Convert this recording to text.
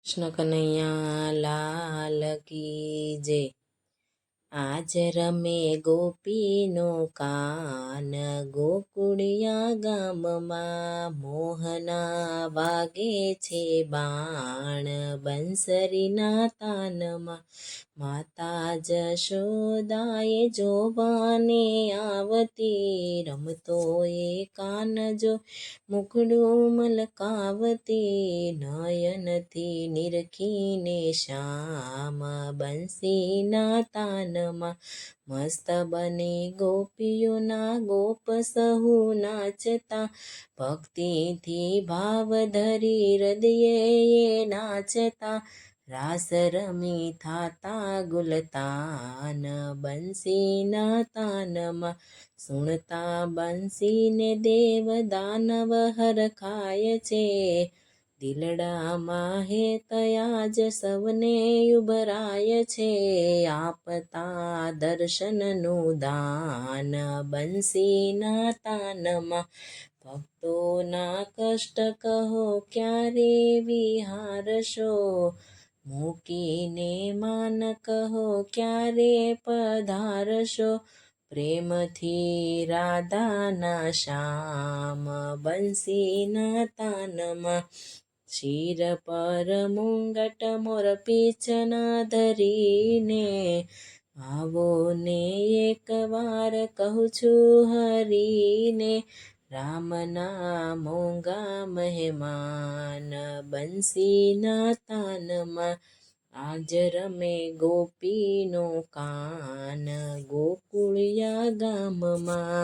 કૃષ્ણ કનૈયા લાલ કી જય। આજ રમે ગોપીનો કાન ગોકુળિયા ગામમાં, મોહના વાગે છે બાણ બંસરીના તાનમાં। માતા જશોદાએ જોવાને આવતી, રમતો એ કાન જો મુખડું મલકાવતી। નયનથી નિરખીને શ્યામ બંસીના તાનમાં, મસ્ત બની ગોપીઓના ગોપ સહુ નાચતા। ભક્તિથી ભાવ ધરી હૃદયે નાચતા, રાસ રમી થાતા ગુલતાન બંસીના તાનમાં। સુણતા બંસીને દેવ દાનવ હરખાય છે, દિલડામાં હેતયા જ સૌને ઉભરાય છે। આપતા દર્શનનું દાન બંસીના તાનમાં, ભક્તોના કષ્ટ કહો ક્યારે વિહારશો, મૂકીને માન કહો ક્યારે પધારશો। પ્રેમથી રાધાના શ્યામ બંસીના તાનમાં, શિર પર મુંગટ મોર પીછના ધરીને, આવો ને એક વાર કહું છું હરીને। રામના મોંઘા મહેમાન બંસીના તાનમાં, આજ રમે ગોપીનો કાન ગોકુળિયા ગામમાં।